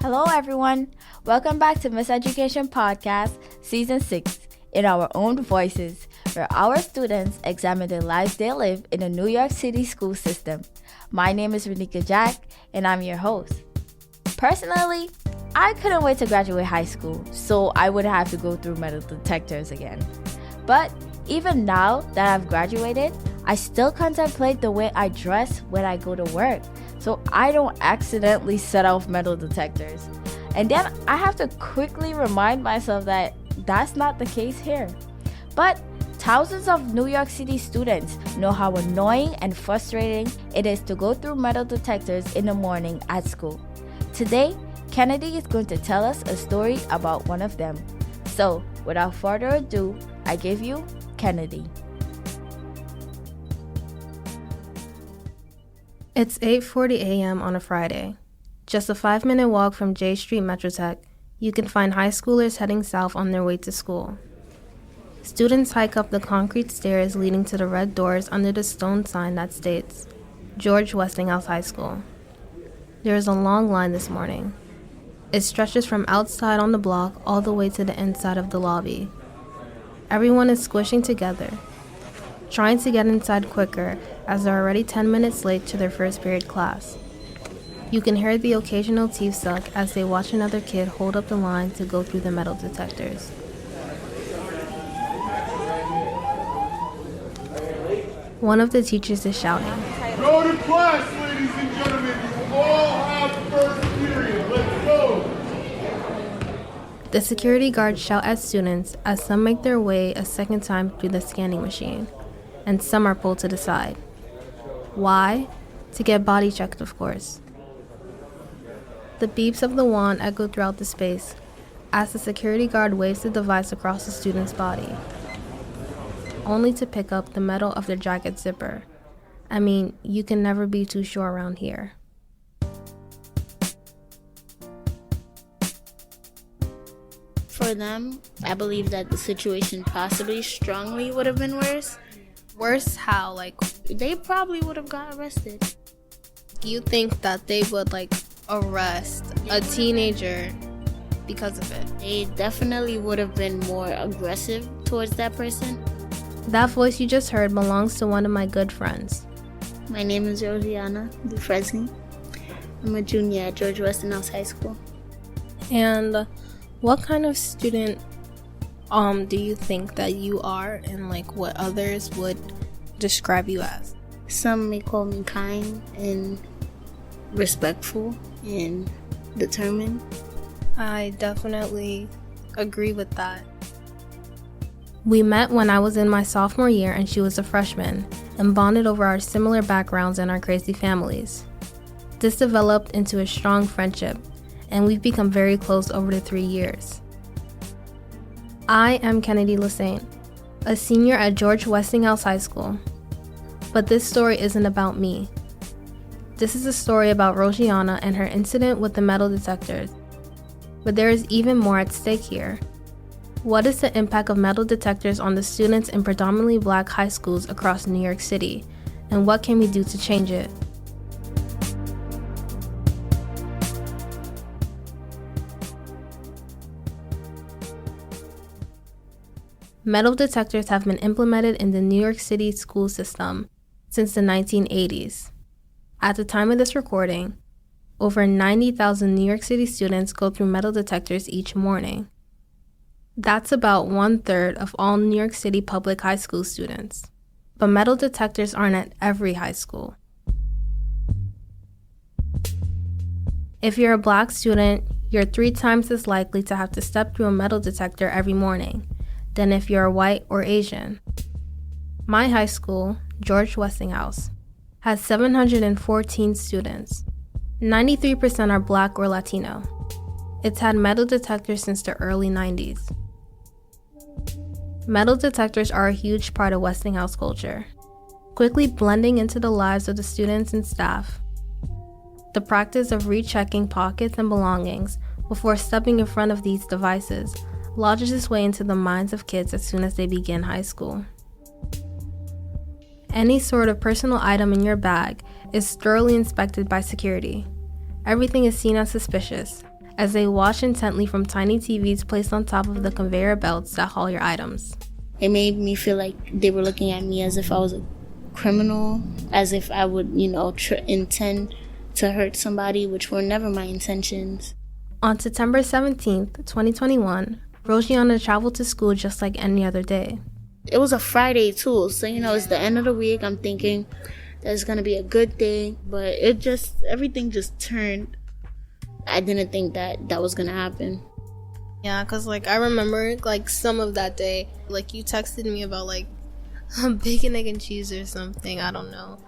Hello everyone, welcome back to Miseducation Podcast Season 6 in our own voices, where our students examine the lives they live in the New York City school system. My name is Renika Jack and I'm your host. Personally, I couldn't wait to graduate high school, so I would have to go through metal detectors again. But even now that I've graduated, I still contemplate the way I dress when I go to work, so I don't accidentally set off metal detectors. And then I have to quickly remind myself that that's not the case here. But thousands of New York City students know how annoying and frustrating it is to go through metal detectors in the morning at school. Today, Kennedy is going to tell us a story about one of them. So, without further ado, I give you Kennedy. It's 8:40 a.m. on a Friday. Just a 5-minute walk from Jay St MetroTech, you can find high schoolers heading south on their way to school. Students hike up the concrete stairs leading to the red doors under the stone sign that states, George Westinghouse High School. There is a long line this morning. It stretches from outside on the block all the way to the inside of the lobby. Everyone is squishing together, trying to get inside quicker as they're already 10 minutes late to their first period class. You can hear the occasional teeth suck as they watch another kid hold up the line to go through the metal detectors. One of the teachers is shouting, "Go to class, ladies and gentlemen. You all have first period. Let's go." The security guards shout at students as some make their way a second time through the scanning machine, and some are pulled to the side. Why? To get body checked, of course. The beeps of the wand echo throughout the space as the security guard waves the device across the student's body, only to pick up the metal of their jacket zipper. I mean, you can never be too sure around here. For them, I believe that the situation possibly strongly would have been worse. Worse how? They probably would have got arrested. You think that they would, arrest a teenager because of it? They definitely would have been more aggressive towards that person. That voice you just heard belongs to one of my good friends. My name is Rojuiana Dufresne. I'm a junior at George Westinghouse High School. And what kind of student do you think that you are, and what others would describe you as? Some may call me kind and respectful and determined. I definitely agree with that. We met when I was in my sophomore year and she was a freshman, and bonded over our similar backgrounds and our crazy families. This developed into a strong friendship, and we've become very close over the 3 years. I am Kennedy Lasaint, a senior at George Westinghouse High School. But this story isn't about me. This is a story about Rojuiana and her incident with the metal detectors. But there is even more at stake here. What is the impact of metal detectors on the students in predominantly black high schools across New York City? And what can we do to change it? Metal detectors have been implemented in the New York City school system since the 1980s. At the time of this recording, over 90,000 New York City students go through metal detectors each morning. That's about 1/3 of all New York City public high school students. But metal detectors aren't at every high school. If you're a black student, you're 3 times as likely to have to step through a metal detector every morning than if you're white or Asian. My high school, George Westinghouse, has 714 students. 93% are black or Latino. It's had metal detectors since the early 90s. Metal detectors are a huge part of Westinghouse culture, quickly blending into the lives of the students and staff. The practice of rechecking pockets and belongings before stepping in front of these devices lodges its way into the minds of kids as soon as they begin high school. Any sort of personal item in your bag is thoroughly inspected by security. Everything is seen as suspicious, as they watched intently from tiny TVs placed on top of the conveyor belts that haul your items. It made me feel like they were looking at me as if I was a criminal, as if I would, intend to hurt somebody, which were never my intentions. On September 17th, 2021, Rojuiana traveled to school just like any other day. It was a Friday too, so it's the end of the week. I'm thinking that's gonna be a good day, but everything just turned. I didn't think that was gonna happen. Yeah, because I remember some of that day, you texted me about bacon, egg, and cheese or something. I don't know.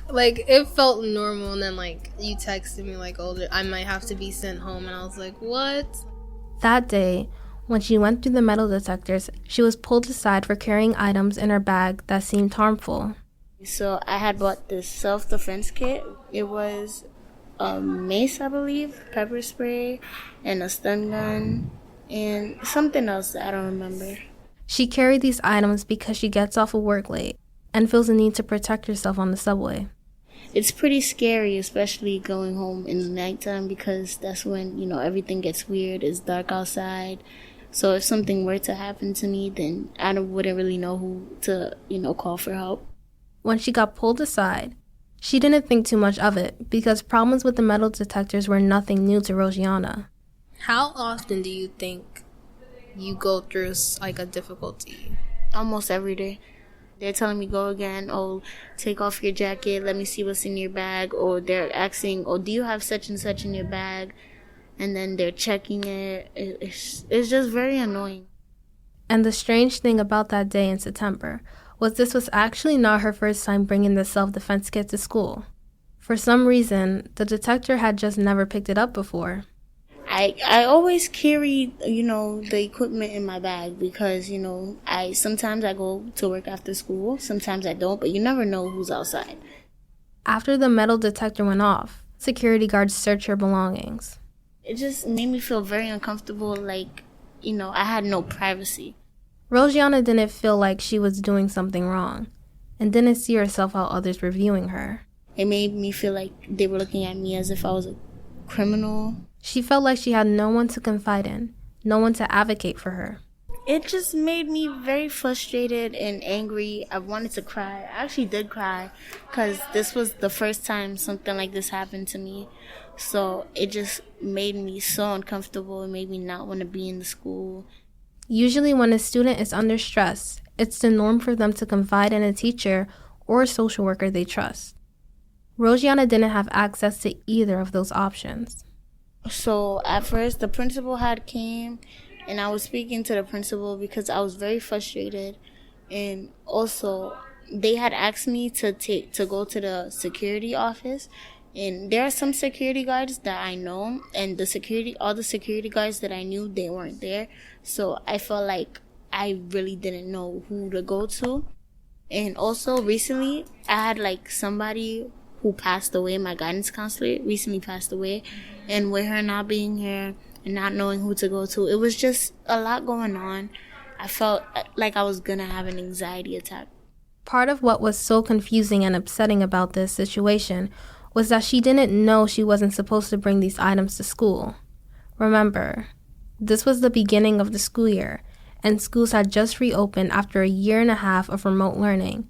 It felt normal, and then you texted me oh, I might have to be sent home, and I was like, what? That day, when she went through the metal detectors, she was pulled aside for carrying items in her bag that seemed harmful. So I had bought this self-defense kit. It was a mace, I believe, pepper spray, and a stun gun, and something else that I don't remember. She carried these items because she gets off of work late and feels the need to protect herself on the subway. It's pretty scary, especially going home in the nighttime, because that's when, everything gets weird. It's dark outside. So if something were to happen to me, then I wouldn't really know who to, call for help. When she got pulled aside, she didn't think too much of it because problems with the metal detectors were nothing new to Rojuiana. How often do you think you go through a difficulty? Almost every day. They're telling me go again, oh, take off your jacket, let me see what's in your bag, or they're asking, oh, do you have such and such in your bag? And then they're checking it. It's just very annoying. And the strange thing about that day in September was this was actually not her first time bringing the self-defense kit to school. For some reason, the detector had just never picked it up before. I always carry, the equipment in my bag because, sometimes I go to work after school, sometimes I don't, but you never know who's outside. After the metal detector went off, security guards searched her belongings. It just made me feel very uncomfortable, I had no privacy. Rojuiana didn't feel like she was doing something wrong and didn't see herself how others were viewing her. It made me feel like they were looking at me as if I was a criminal. She felt like she had no one to confide in, no one to advocate for her. It just made me very frustrated and angry. I wanted to cry. I actually did cry because this was the first time something like this happened to me. So it just made me so uncomfortable. It made me not want to be in the school. Usually when a student is under stress, it's the norm for them to confide in a teacher or a social worker they trust. Rojuiana didn't have access to either of those options. So at first the principal had came and I was speaking to the principal because I was very frustrated, and also they had asked me to go to the security office, and there are some security guards that I know, and all the security guards that I knew, they weren't there. So I felt like I really didn't know who to go to. And also recently I had somebody who passed away. My guidance counselor recently passed away, and with her not being here and not knowing who to go to, it was just a lot going on. I felt like I was gonna have an anxiety attack. Part of what was so confusing and upsetting about this situation was that she didn't know she wasn't supposed to bring these items to school. Remember, this was the beginning of the school year, and schools had just reopened after a year and a half of remote learning.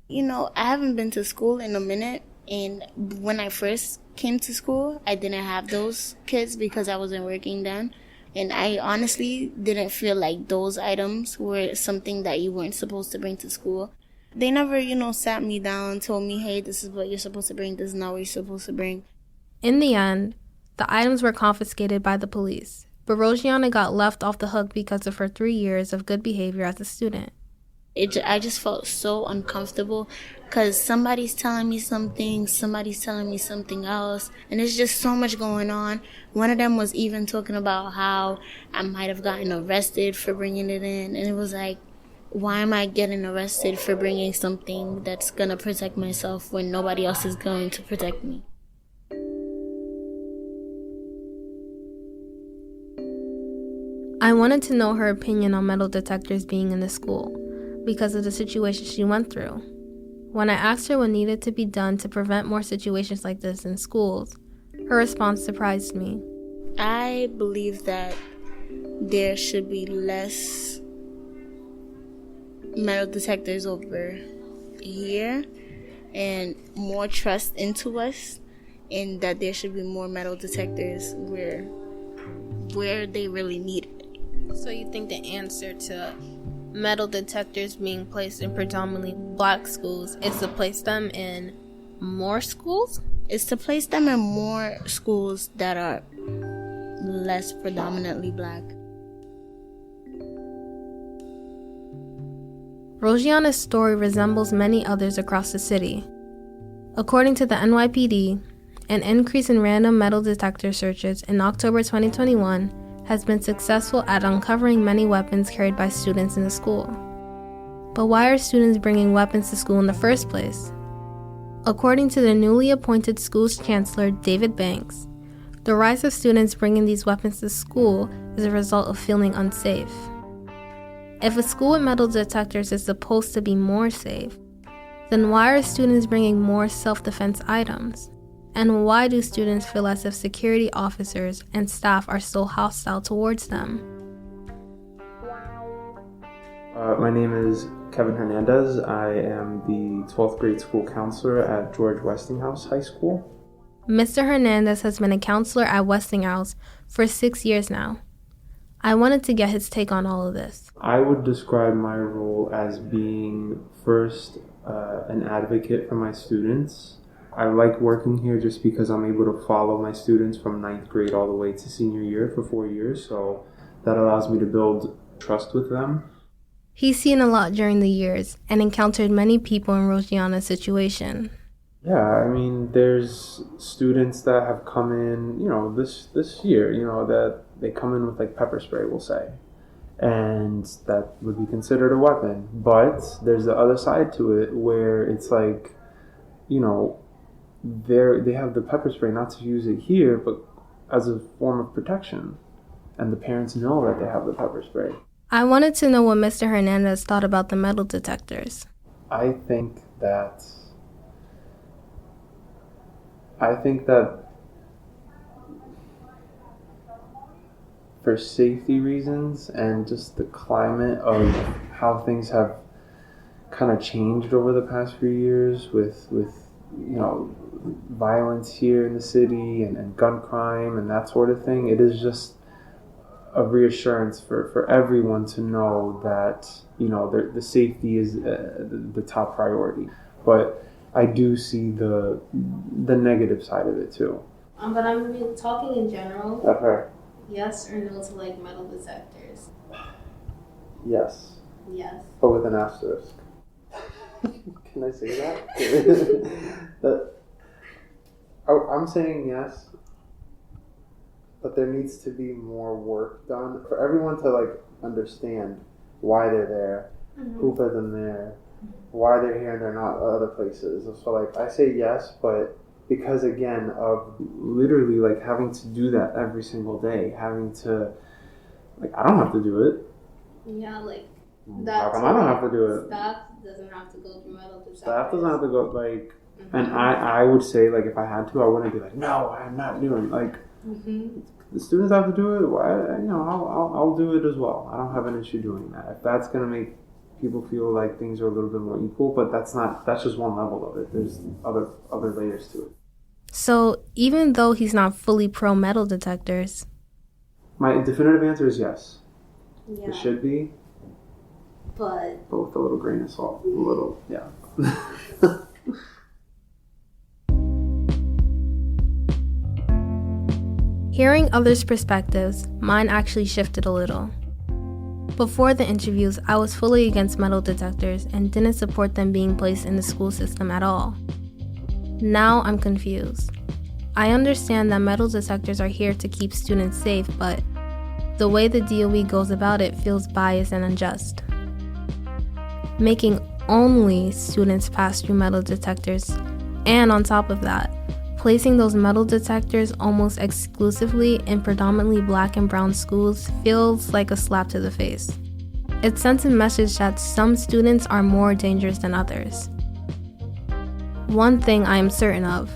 I haven't been to school in a minute, and when I first came to school, I didn't have those kits because I wasn't working then. And I honestly didn't feel like those items were something that you weren't supposed to bring to school. They never, sat me down, told me, hey, this is what you're supposed to bring, this is not what you're supposed to bring. In the end, the items were confiscated by the police, but Rojuiana got left off the hook because of her 3 years of good behavior as a student. I just felt so uncomfortable because somebody's telling me something, somebody's telling me something else, and there's just so much going on. One of them was even talking about how I might have gotten arrested for bringing it in, and it was like, why am I getting arrested for bringing something that's going to protect myself when nobody else is going to protect me? I wanted to know her opinion on metal detectors being in the school because of the situation she went through. When I asked her what needed to be done to prevent more situations like this in schools, Her response surprised me. I believe that there should be less metal detectors over here and more trust into us, and that there should be more metal detectors where they really need it. So you think the answer to metal detectors being placed in predominantly black schools is to place them in more schools? It's to place them in more schools that are less predominantly black. Rojuiana's story resembles many others across the city. According to the NYPD, an increase in random metal detector searches in October 2021 has been successful at uncovering many weapons carried by students in the school. But why are students bringing weapons to school in the first place? According to the newly appointed school's chancellor, David Banks, the rise of students bringing these weapons to school is a result of feeling unsafe. If a school with metal detectors is supposed to be more safe, then why are students bringing more self-defense items? And why do students feel as if security officers and staff are so hostile towards them? My name is Kevin Hernandez. I am the 12th grade school counselor at Westinghouse High School. Mr. Hernandez has been a counselor at Westinghouse for 6 years now. I wanted to get his take on all of this. I would describe my role as being first an advocate for my students. I like working here just because I'm able to follow my students from 9th grade all the way to senior year for 4 years, so that allows me to build trust with them. He's seen a lot during the years and encountered many people in Rojuiana's situation. Yeah, I mean, there's students that have come in, this year, that they come in with like pepper spray, we'll say, and that would be considered a weapon. But there's the other side to it where it's like, they have the pepper spray not to use it here, but as a form of protection, and the parents know that they have the pepper spray. I wanted to know what Mr. Hernandez thought about the metal detectors. I think that for safety reasons and just the climate of how things have kind of changed over the past few years with violence here in the city and gun crime and that sort of thing, it is just a reassurance for everyone to know that the safety is the top priority. But I do see the negative side of it too. But I'm talking in general. Okay. Yes or no to like metal detectors? Yes. Yes. But with an asterisk. Can I say that? I'm saying yes, but there needs to be more work done for everyone to understand why they're there, who put them there, why they're here and they're not other places. So I say yes, but because again of literally having to do that every single day, having to I don't have to do it. Yeah, how come I don't have to do it? Staff doesn't have to go through metal detectors. Staff doesn't have to go and I would say if I had to, I wouldn't be no, I'm not doing the students have to do it. Why I'll do it as well. I don't have an issue doing that. If that's gonna make people feel like things are a little bit more equal, but that's just one level of it. There's other layers to it. So even though he's not fully pro metal detectors, my definitive answer is yes. Yeah. It should be, but with a little grain of salt, a little, yeah. Hearing others' perspectives, mine actually shifted a little. Before the interviews, I was fully against metal detectors and didn't support them being placed in the school system at all. Now I'm confused. I understand that metal detectors are here to keep students safe, but the way the DOE goes about it feels biased and unjust. Making only students pass through metal detectors, and on top of that, placing those metal detectors almost exclusively in predominantly black and brown schools feels like a slap to the face. It sends a message that some students are more dangerous than others. One thing I am certain of,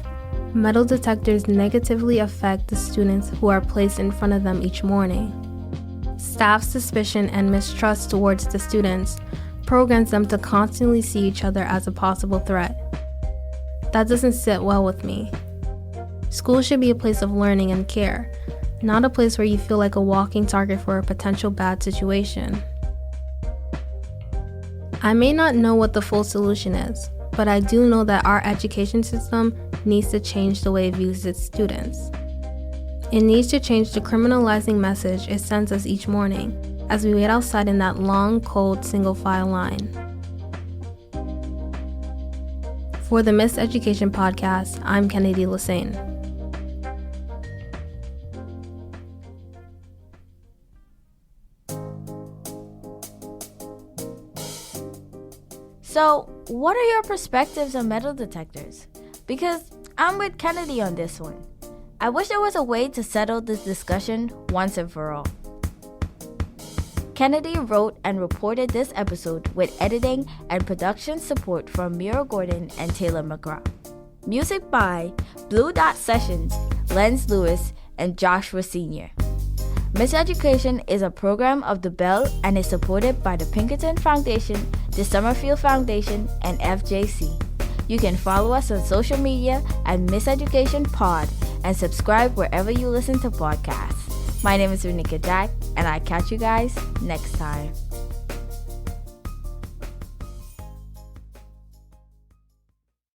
Metal detectors negatively affect the students who are placed in front of them each morning. Staff's suspicion and mistrust towards the students programs them to constantly see each other as a possible threat. That doesn't sit well with me. School should be a place of learning and care, not a place where you feel like a walking target for a potential bad situation. I may not know what the full solution is, but I do know that our education system needs to change the way it views its students. It needs to change the criminalizing message it sends us each morning as we wait outside in that long, cold, single-file line. For the Miseducation Podcast, I'm Kennedy Lassane. So, what are your perspectives on metal detectors? Because I'm with Kennedy on this one. I wish there was a way to settle this discussion once and for all. Kennedy wrote and reported this episode with editing and production support from Mira Gordon and Taylor McGraw. Music by Blue Dot Sessions, Lenz Lewis, and Joshua Sr. Miseducation is a program of the Bell and is supported by the Pinkerton Foundation, the Summerfield Foundation, and FJC. You can follow us on social media at Miseducation Pod and subscribe wherever you listen to podcasts. My name is Renika Jack, and I'll catch you guys next time.